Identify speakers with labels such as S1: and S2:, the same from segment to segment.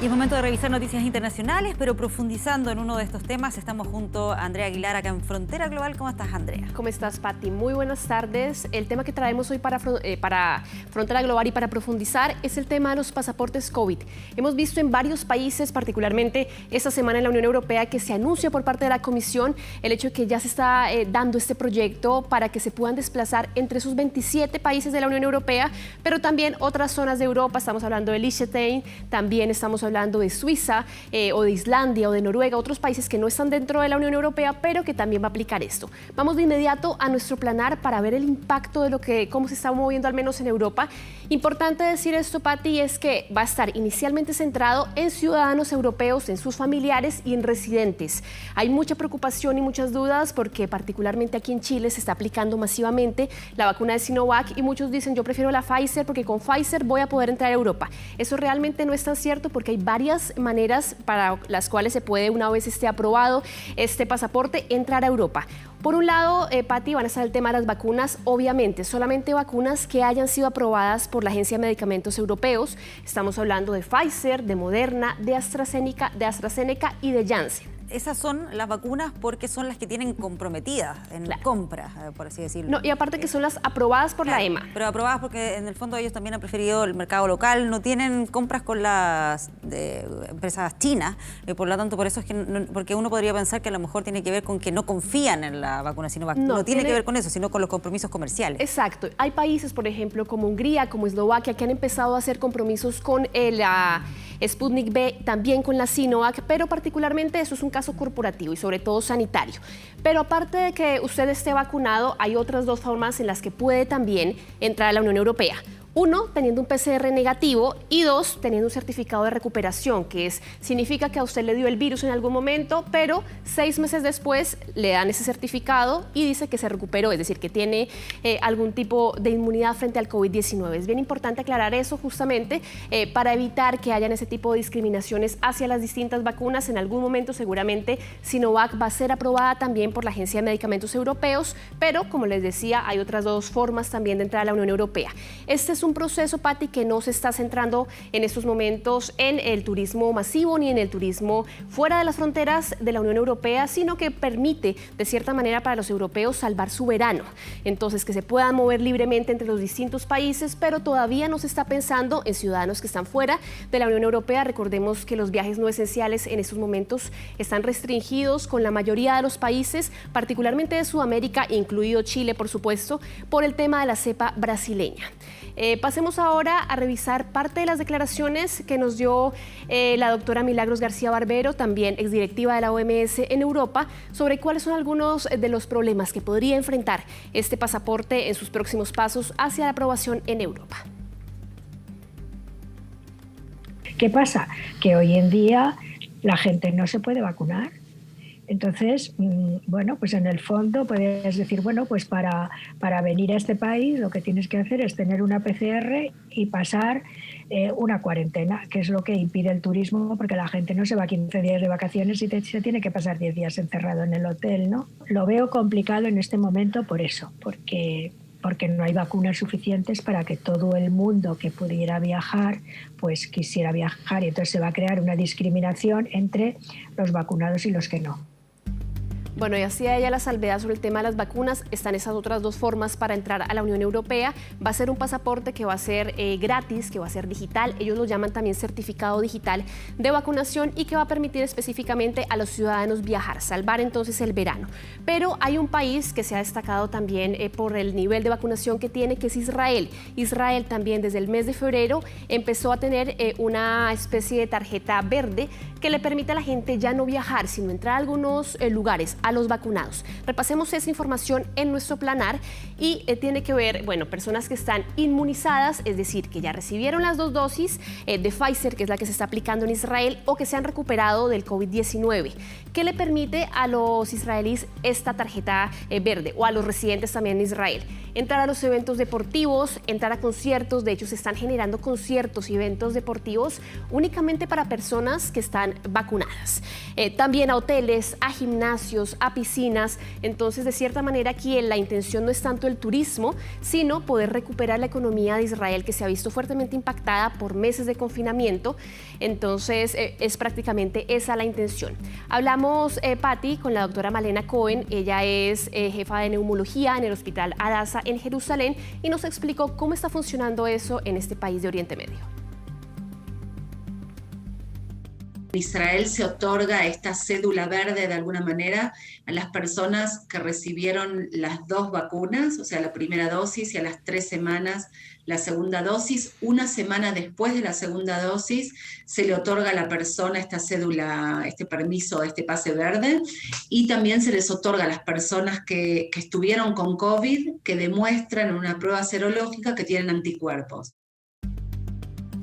S1: Y es momento de revisar noticias internacionales, pero profundizando en uno de estos temas, estamos junto a Andrea Aguilar acá en Frontera Global. ¿Cómo estás, Andrea?
S2: ¿Cómo estás, Pati? Muy buenas tardes. El tema que traemos hoy para Frontera Global y para profundizar es el tema de los pasaportes COVID. Hemos visto en varios países, particularmente esta semana en la Unión Europea, que se anuncia por parte de la Comisión el hecho de que ya se está dando este proyecto para que se puedan desplazar entre esos 27 países de la Unión Europea, pero también otras zonas de Europa. Estamos hablando de Liechtenstein, también estamos hablando de Suiza o de Islandia o de Noruega, otros países que no están dentro de la Unión Europea, pero que también va a aplicar esto. Vamos de inmediato a nuestro planar para ver el impacto de cómo se está moviendo al menos en Europa. Importante decir esto, Pati, es que va a estar inicialmente centrado en ciudadanos europeos, en sus familiares y en residentes. Hay mucha preocupación y muchas dudas porque particularmente aquí en Chile se está aplicando masivamente la vacuna de Sinovac y muchos dicen yo prefiero la Pfizer porque con Pfizer voy a poder entrar a Europa. Eso realmente no es tan cierto porque hay varias maneras para las cuales se puede, una vez esté aprobado este pasaporte, entrar a Europa. Por un lado, Pati, van a estar el tema de las vacunas, obviamente, solamente vacunas que hayan sido aprobadas por la Agencia de Medicamentos Europeos. Estamos hablando de Pfizer, de Moderna, de AstraZeneca y de Janssen.
S1: Esas son las vacunas porque son las que tienen comprometidas en la compra, por así decirlo.
S2: No, y aparte que son las aprobadas por la EMA.
S1: Pero aprobadas porque en el fondo ellos también han preferido el mercado local, no tienen compras con las empresas chinas, por lo tanto por eso es que porque uno podría pensar que a lo mejor tiene que ver con que no confían en la vacuna Sinovac. No tiene que ver con eso, sino con los compromisos comerciales.
S2: Exacto. Hay países, por ejemplo, como Hungría, como Eslovaquia, que han empezado a hacer compromisos con la Sputnik V, también con la Sinovac, pero particularmente eso es un caso corporativo y sobre todo sanitario. Pero aparte de que usted esté vacunado, hay otras dos formas en las que puede también entrar a la Unión Europea. Uno, teniendo un PCR negativo y dos, teniendo un certificado de recuperación, que significa que a usted le dio el virus en algún momento, pero 6 meses después le dan ese certificado y dice que se recuperó, es decir, que tiene algún tipo de inmunidad frente al COVID-19. Es bien importante aclarar eso justamente para evitar que hayan ese tipo de discriminaciones hacia las distintas vacunas. En algún momento seguramente Sinovac va a ser aprobada también por la Agencia de Medicamentos Europeos, pero como les decía, hay otras dos formas también de entrar a la Unión Europea. Este es un proceso, Pati, que no se está centrando en estos momentos en el turismo masivo ni en el turismo fuera de las fronteras de la Unión Europea, sino que permite, de cierta manera, para los europeos salvar su verano. Entonces, que se puedan mover libremente entre los distintos países, pero todavía no se está pensando en ciudadanos que están fuera de la Unión Europea. Recordemos que los viajes no esenciales en estos momentos están restringidos con la mayoría de los países, particularmente de Sudamérica, incluido Chile, por supuesto, por el tema de la cepa brasileña. Pasemos ahora a revisar parte de las declaraciones que nos dio la doctora Milagros García Barbero, también exdirectiva de la OMS en Europa, sobre cuáles son algunos de los problemas que podría enfrentar este pasaporte en sus próximos pasos hacia la aprobación en Europa.
S3: ¿Qué pasa? Que hoy en día la gente no se puede vacunar. Entonces, bueno, pues en el fondo puedes decir, bueno, pues para venir a este país lo que tienes que hacer es tener una PCR y pasar una cuarentena, que es lo que impide el turismo, porque la gente no se va 15 días de vacaciones y se tiene que pasar 10 días encerrado en el hotel, ¿no? Lo veo complicado en este momento por eso, porque no hay vacunas suficientes para que todo el mundo que pudiera viajar, pues quisiera viajar, y entonces se va a crear una discriminación entre los vacunados y los que no.
S2: Bueno, y hacía ella la salvedad sobre el tema de las vacunas. Están esas otras dos formas para entrar a la Unión Europea. Va a ser un pasaporte que va a ser gratis, que va a ser digital. Ellos lo llaman también certificado digital de vacunación y que va a permitir específicamente a los ciudadanos viajar, salvar entonces el verano. Pero hay un país que se ha destacado también por el nivel de vacunación que tiene, que es Israel. Israel también desde el mes de febrero empezó a tener una especie de tarjeta verde que le permite a la gente ya no viajar, sino entrar a algunos lugares, a los vacunados. Repasemos esa información en nuestro planar y tiene que ver, bueno, personas que están inmunizadas, es decir, que ya recibieron las 2 dosis de Pfizer, que es la que se está aplicando en Israel, o que se han recuperado del COVID-19. ¿Qué le permite a los israelíes esta tarjeta verde o a los residentes también en Israel? Entrar a los eventos deportivos, entrar a conciertos. De hecho, se están generando conciertos y eventos deportivos únicamente para personas que están vacunadas. También a hoteles, a gimnasios, accesos a piscinas. Entonces, de cierta manera, aquí la intención no es tanto el turismo, sino poder recuperar la economía de Israel, que se ha visto fuertemente impactada por meses de confinamiento. Entonces, es prácticamente esa la intención. Hablamos, Patti, con la doctora Malena Cohen. Ella es jefa de neumología en el Hospital Hadassah en Jerusalén y nos explicó cómo está funcionando eso en este país de Oriente Medio.
S4: En Israel se otorga esta cédula verde de alguna manera a las personas que recibieron las 2 vacunas, o sea, la primera dosis, y a las 3 semanas la segunda dosis. Una semana después de la segunda dosis se le otorga a la persona esta cédula, este permiso, este pase verde, y también se les otorga a las personas que estuvieron con COVID, que demuestran en una prueba serológica que tienen anticuerpos.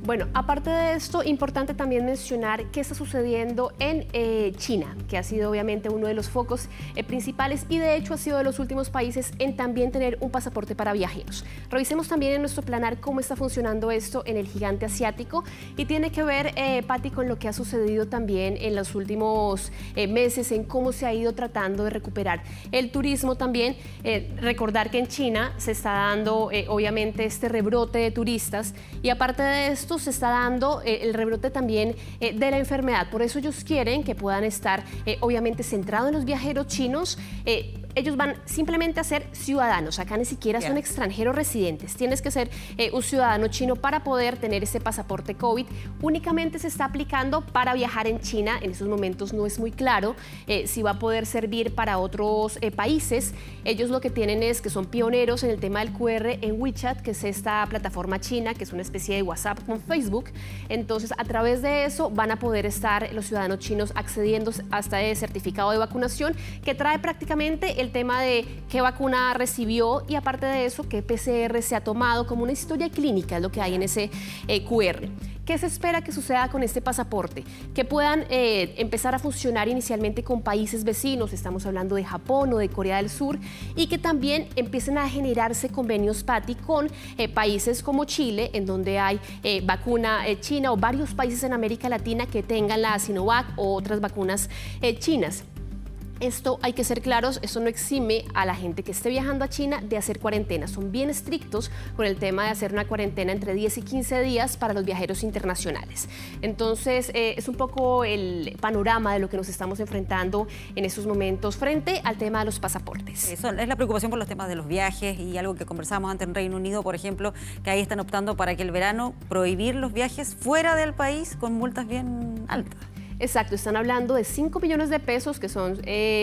S2: Bueno, aparte de esto, importante también mencionar qué está sucediendo en China, que ha sido obviamente uno de los focos principales y de hecho ha sido de los últimos países en también tener un pasaporte para viajeros. Revisemos también en nuestro planar cómo está funcionando esto en el gigante asiático y tiene que ver, Patti, con lo que ha sucedido también en los últimos meses, en cómo se ha ido tratando de recuperar el turismo también. Recordar que en China se está dando obviamente este rebrote de turistas y aparte de esto, se está dando el rebrote también de la enfermedad. Por eso ellos quieren que puedan estar obviamente centrados en los viajeros chinos. Ellos van simplemente a ser ciudadanos, acá ni siquiera son extranjeros residentes. Tienes que ser un ciudadano chino para poder tener ese pasaporte COVID. Únicamente se está aplicando para viajar en China. En esos momentos no es muy claro si va a poder servir para otros países. Ellos lo que tienen es que son pioneros en el tema del QR en WeChat, que es esta plataforma china, que es una especie de WhatsApp con Facebook. Entonces, a través de eso van a poder estar los ciudadanos chinos accediendo hasta el certificado de vacunación, que trae prácticamente el tema de qué vacuna recibió y aparte de eso, qué PCR se ha tomado, como una historia clínica es lo que hay en ese QR. ¿Qué se espera que suceda con este pasaporte? Que puedan empezar a funcionar inicialmente con países vecinos, estamos hablando de Japón o de Corea del Sur, y que también empiecen a generarse convenios, Patti, con países como Chile, en donde hay vacuna china, o varios países en América Latina que tengan la Sinovac o otras vacunas chinas. Esto hay que ser claros, esto no exime a la gente que esté viajando a China de hacer cuarentena. Son bien estrictos con el tema de hacer una cuarentena entre 10 y 15 días para los viajeros internacionales. Entonces, es un poco el panorama de lo que nos estamos enfrentando en estos momentos frente al tema de los pasaportes.
S1: Eso es la preocupación por los temas de los viajes y algo que conversábamos antes en Reino Unido, por ejemplo, que ahí están optando para que el verano prohibir los viajes fuera del país con multas bien altas.
S2: Exacto, están hablando de 5 millones de pesos, que son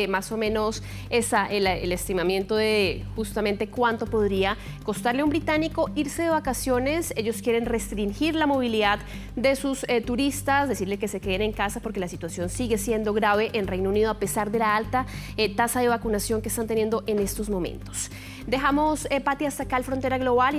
S2: más o menos el estimamiento de justamente cuánto podría costarle a un británico irse de vacaciones. Ellos quieren restringir la movilidad de sus turistas, decirle que se queden en casa porque la situación sigue siendo grave en Reino Unido a pesar de la alta tasa de vacunación que están teniendo en estos momentos. Dejamos, Patti, hasta acá el Frontera Global y